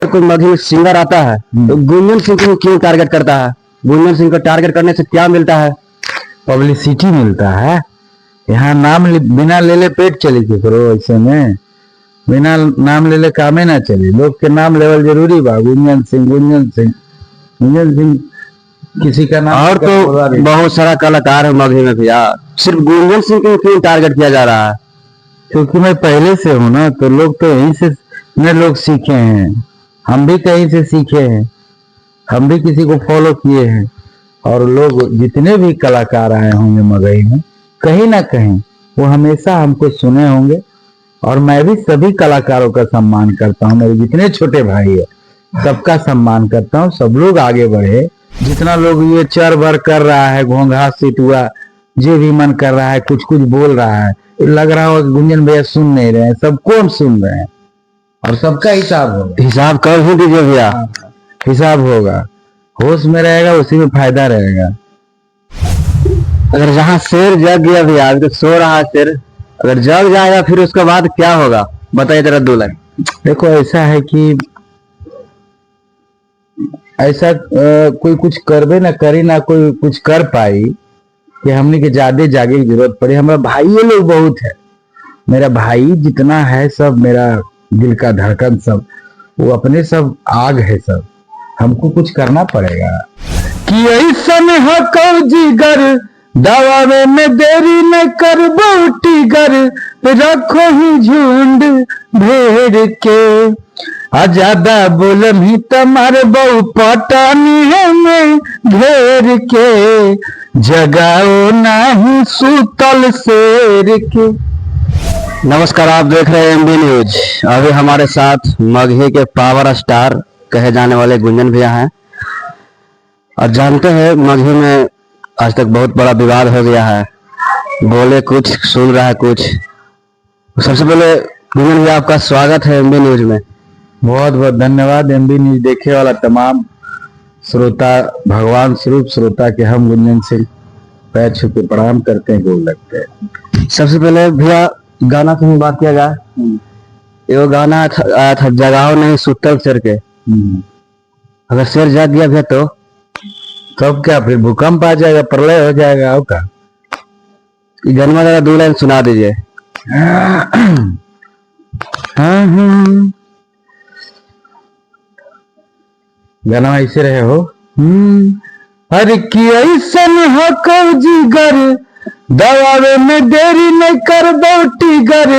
कोई मगही सिंगर आता है तो गुंजन सिंह को क्यों टारगेट करता है? गुंजन सिंह को टारगेट करने से क्या मिलता है? पब्लिसिटी मिलता है। यहाँ बिना ले ले पेट चली के करो, ऐसे में बिना नाम ले ले कामे ना चले। लोग के नाम लेवल जरूरी बा। गुंजन सिंह, गुंजन सिंह, गुंजन सिंह किसी का नाम। और तो बहुत सारा कलाकार है मगही में भैया, सिर्फ गुंजन सिंह को क्यों टारगेट किया जा रहा है? क्योंकि मैं पहले से हूँ ना, तो लोग तो यहीं से लोग सीखे हैं। हम भी कहीं से सीखे हैं, हम भी किसी को फॉलो किए हैं। और लोग जितने भी कलाकार आए होंगे मगही में, कहीं ना कहीं वो हमेशा हमको सुने होंगे। और मैं भी सभी कलाकारों का सम्मान करता हूँ। मेरे जितने छोटे भाई है सबका सम्मान करता हूँ। सब लोग आगे बढ़े। जितना लोग ये चर बर कर रहा है, घोंघा सिटुआ जो भी मन कर रहा है, कुछ कुछ बोल रहा है, लग रहा हो गुंजन भैया सुन नहीं रहे हैं। सबको हम सुन रहे हैं और सबका हिसाब होगा। हिसाब कर ही दीजिए भैया। हिसाब होगा, होश में रहेगा, उसी में फायदा रहेगा। अगर जहाँ शेर जग गया भैया, अभी तो सो रहा है शेर, अगर जग जाएगा फिर उसके बाद क्या होगा बताइए जरा 2 लाइन। देखो ऐसा है कि ऐसा कोई कुछ करबे ना करी ना कोई कुछ कर पाई कि हमने के ज्यादा जागे की जरूरत पड़ी। हमारा भाई ये लोग बहुत है। मेरा भाई जितना है सब मेरा दिल का धड़कन, सब वो अपने सब आग है। सब हमको कुछ करना पड़ेगा कि ऐसन हको जिगर दबावे में देरी न कर टिगर रखो ही झुंड भेड़ के। ज्यादा बोलम ही तमार बहु पटानी है में घेर के। जगाओ नहीं सुतल शेर के। नमस्कार, आप देख रहे हैं एमबी न्यूज। अभी हमारे साथ मगही के पावर स्टार कहे जाने वाले गुंजन भैया हैं। और जानते हैं मगही में आज तक बहुत बड़ा विवाद हो गया है, बोले कुछ सुन रहा है कुछ। सबसे पहले गुंजन भैया आपका स्वागत है एमबी न्यूज में। बहुत बहुत धन्यवाद। एमबी न्यूज देखे वाला तमाम श्रोता, भगवान स्वरूप श्रोता के हम गुंजन सिंह पैर छू के प्रणाम करते हैं, गोल लगते हैं। सबसे पहले भैया गाना की बात किया जाए, ये गाना आया था जगाओ नहीं सुतल शेर के। अगर शेर जाग गया भैया तो तब क्या फिर भूकंप आ जाएगा, प्रलय हो जाएगा। और का गाना जरा 2 लाइन सुना दीजिए। गाना ऐसे रहे हो। हर की ऐसन हको जिगर दबावे में देरी न कर टिगर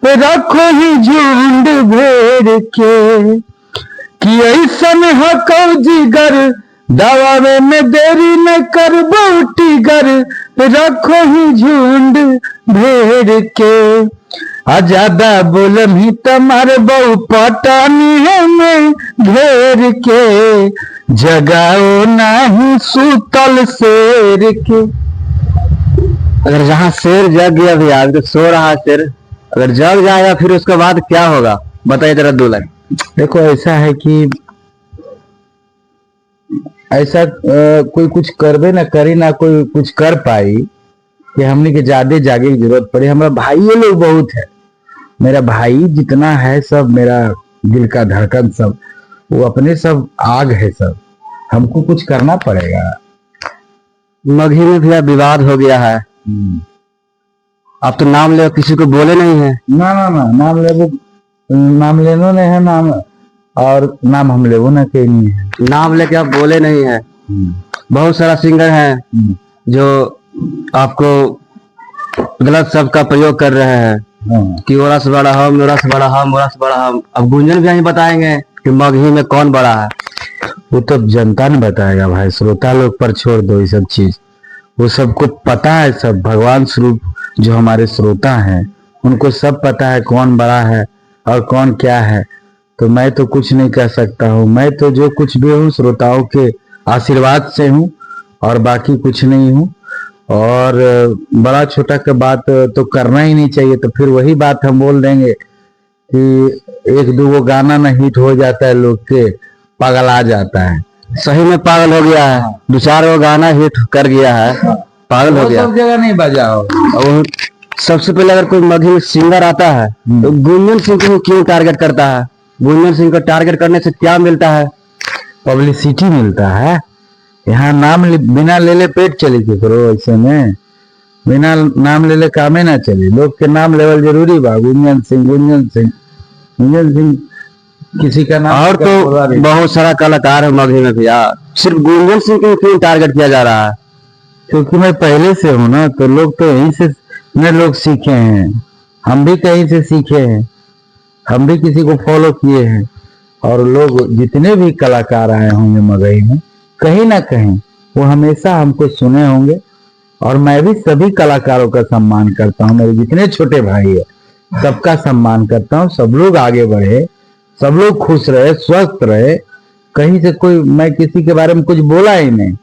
रखो ही झुंड भेड़ के। कि ऐसन हको जिगर दबावे में देरी न कर टिगर रखो ही झुंड भेड़ के। ज्यादा बोलम ही तमार बहु पटानी है में घेर के। जगाओ नहीं सुतल शेर के। अगर जहाँ शेर जग गया भैया, अभी तो सो रहा है शेर, अगर जग जाएगा फिर उसके बाद क्या होगा बताइए जरा 2 लाइन। देखो ऐसा है कि ऐसा कोई कुछ करबे ना करी ना कोई कुछ कर पाई कि हमने के ज्यादा जागे की जरूरत पड़ी। हमारा भाई ये लोग बहुत है। मेरा भाई जितना है सब मेरा दिल का धड़कन, सब वो अपने सब आग है। सब हमको कुछ करना पड़ेगा। मगही में भैया विवाद हो गया है, आप तो नाम ले किसी को बोले नहीं है। ना ना ना, नाम लेनो नहीं है नाम, और नाम हम लेवो ना कहीं नहीं है। नाम लेके आप बोले नहीं है। बहुत सारा सिंगर है जो आपको गलत शब्द का प्रयोग कर रहे हैं कि ओरा से बड़ा हम, ओरा से बड़ा हम, ओरा से बड़ा हम। अब गुंजन भी यही बताएंगे कि मगही में कौन बड़ा है। वो तो जनता ने बताएगा भाई, श्रोता लोग पर छोड़ दो ये सब चीज। वो सबको पता है, सब भगवान स्वरूप जो हमारे श्रोता हैं उनको सब पता है कौन बड़ा है और कौन क्या है। तो मैं तो कुछ नहीं कह सकता हूँ। मैं तो जो कुछ भी हूँ श्रोताओं के आशीर्वाद से हूँ और बाकी कुछ नहीं हूँ। और बड़ा छोटा का बात तो करना ही नहीं चाहिए। तो फिर वही बात हम बोल देंगे कि 1-2 गाना ना हिट हो जाता है, लोग के पागल आ जाता है। सही में पागल हो गया है, 2-4 गाना हिट कर गया है, पागल हो गया। सब जगह नहीं बजाओ। और सबसे पहले अगर कोई मगही सिंगर आता है तो गुंजन सिंह को क्यों टारगेट करता है? गुंजन सिंह को टारगेट करने से क्या मिलता है? पब्लिसिटी मिलता है। यहाँ बिना ले ले पेट चली थी करो, ऐसे में बिना नाम ले ले कामे ना चले। लोग के नाम लेवल जरूरी बा। गुंजन सिंह, गुंजन सिंह, गुंजन सिंह किसी का नाम। और तो बहुत सारा कलाकार है मगही में भैया, सिर्फ गुंजन सिंह को क्यों टारगेट किया जा रहा है? क्योंकि मैं पहले से हूँ ना, तो लोग तो यहीं से लोग सीखे हैं। हम भी कहीं से सीखे हैं, हम भी किसी को फॉलो किए हैं। और लोग जितने भी कलाकार आए होंगे मगही में, कहीं ना कहीं वो हमेशा हमको सुने होंगे। और मैं भी सभी कलाकारों का सम्मान करता हूँ। मेरे जितने छोटे भाई है सबका सम्मान करता हूँ। सब लोग आगे बढ़े, सब लोग खुश रहे, स्वस्थ रहे। कहीं से कोई, मैं किसी के बारे में कुछ बोला ही नहीं।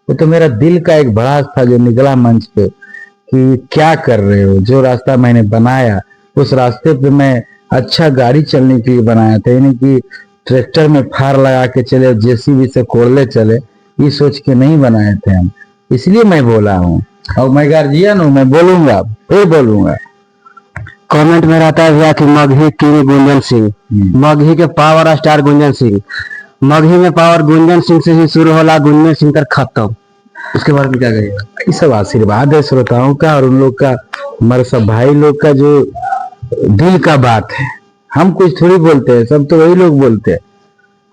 वो तो मेरा दिल का एक भड़ास था जो निकला मंच पे कि क्या कर रहे हो। जो रास्ता मैंने बनाया उस रास्ते पे मैं अच्छा गाड़ी चलने के लिए बनाया था, यानी कि ट्रैक्टर में फार लगा के चले, जेसीबी से कोड़ले चले, ये सोच के नहीं बनाए थे हम। इसलिए मैं बोला हूँ, और मैं गार्जियन हूँ, मैं बोलूंगा, फिर बोलूंगा। कमेंट में रहता है भैया कि मगही किंग गुंजन सिंह, मगही के पावर स्टार गुंजन सिंह। मगही में पावर गुंजन सिंह से ही शुरू होला, गुंजन सिंह तक खत्म। इसके बारे में क्या कहिएगा? ये सब आशीर्वाद है श्रोताओं का और उन लोग का, हमारे सब भाई लोग का जो दिल का बात है। हम कुछ थोड़ी बोलते हैं, सब तो वही लोग बोलते हैं।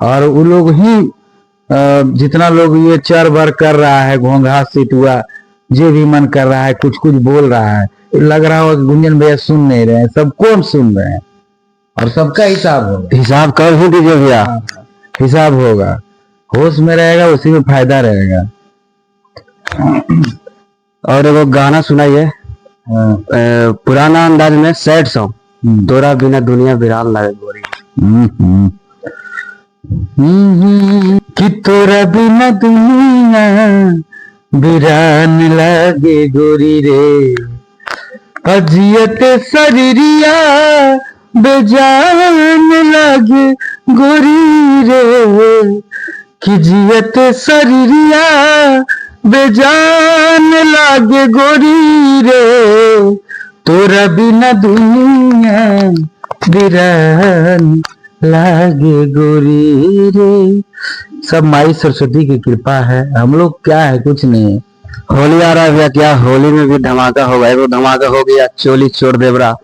और वो लोग ही जितना लोग ये चर बर कर रहा है, घोंघा सिटुआ जो भी मन कर रहा है, कुछ कुछ बोल रहा है, लग रहा हो गुंजन भैया सुन नहीं रहे हैं। सबको हम सुन रहे हैं और सबका हिसाब होगा। हिसाब कर ही दीजिए भैया, हिसाब होगा। होश में रहेगा, उसी में फायदा रहेगा। और वो गाना सुनाइए पुराना अंदाज में, सैड सॉन्ग, तोरा बिना दुनिया वीरान लगे गोरी। कि तोरा बिना दुनिया वीरान लगे गोरी रे, अजियत शरीरिया बेजान लगे गोरी रे, कि जियत शरीरिया बेजान लागे गोरी रे, तोरा बिना दुनिया वीरान लागे गोरी रे। सब माई सरस्वती की कृपा है। हम लोग क्या है, कुछ नहीं। होली आ रहा है भैया, क्या होली में भी धमाका होगा? वो धमाका हो गया, चोली चोर देवरा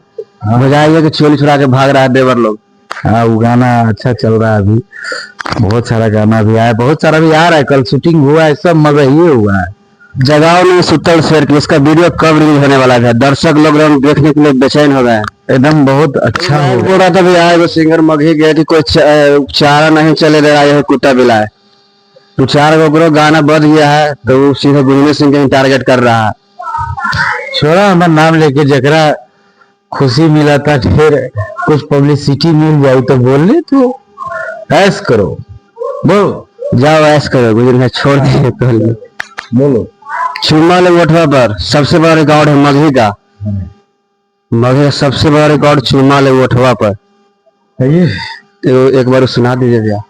बजाइए कि चोली चुरा के भाग रहा है देवर लोग। हाँ, वो गाना अच्छा चल रहा है अभी। बहुत सारा गाना भी आया, बहुत सारा भी आ रहा है। कल शूटिंग हुआ है, सब मजा ही हुआ है। जगाओ में सुतल शेर की, इसका वीडियो कब रिलीज होने वाला है? दर्शक लोग देखने के लिए बेचैन हो गए हैं। एकदम बहुत अच्छा हो बोल रहा था भैया, वो सिंगर मगही गया कि कोई चारा नहीं चले दे रहा है, कुत्ता बिलाए। तो 4 गो गाना बज गया है, तो वो सीधे गुंजन सिंह के टारगेट कर रहा है। छोड़ा, हमारा नाम लेके जकरा खुशी मिला था, फिर कुछ पब्लिसिटी मिल जाए तो बोल ले। तो ऐस करो, बोलो, जाओ ऐस करो। गुंजन भाई छोड़ दिए तो बोलो। चुम्मा ले उठवा पर सबसे बड़ा रिकॉर्ड है मगही का। मगही का सबसे बड़ा रिकॉर्ड चुम्मा ले उठवा पर। तो एक बार सुना दीजिए भैया।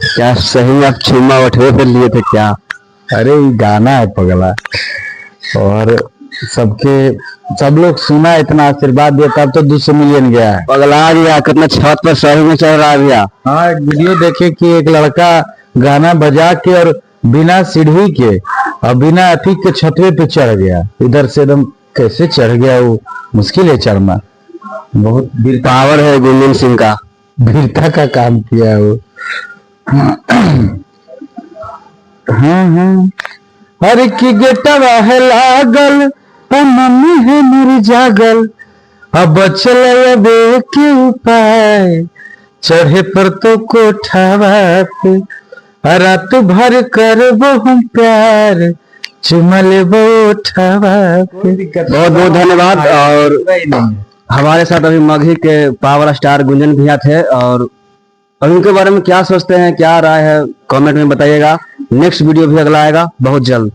क्या सही में आप चुम्मा उठवे पर लिए थे क्या? अरे ये गाना है पगला, और सब लोग सुना, इतना आशीर्वाद दिया, तब तो 200 मिलियन गया है। पगला गया, कितना छत पर सही में चल रहा है भैया। हाँ, एक वीडियो देखे कि एक लड़का गाना बजा के और बिना सीढ़ी के और बिना अथी के छतवे पे चढ़ गया। इधर से एकदम कैसे चढ़ गया, वो मुश्किल है चढ़ना। बहुत पावर है गुंजन सिंह का, वीरता का काम किया वो। हाँ, अरे की गेटवा है लागल, मम्मी है मेरी जागल, अब चले बे के उपाय, चढ़े पर तो कोठावा पे, रात भर करबो हम प्यार, चुमा लेबो उठावा पे। बहुत बहुत धन्यवाद। और हमारे साथ अभी मगही के पावर स्टार गुंजन भैया थे, और उनके बारे में क्या सोचते हैं, क्या राय है, कमेंट में बताइएगा। नेक्स्ट वीडियो भी अगला आएगा बहुत जल्द।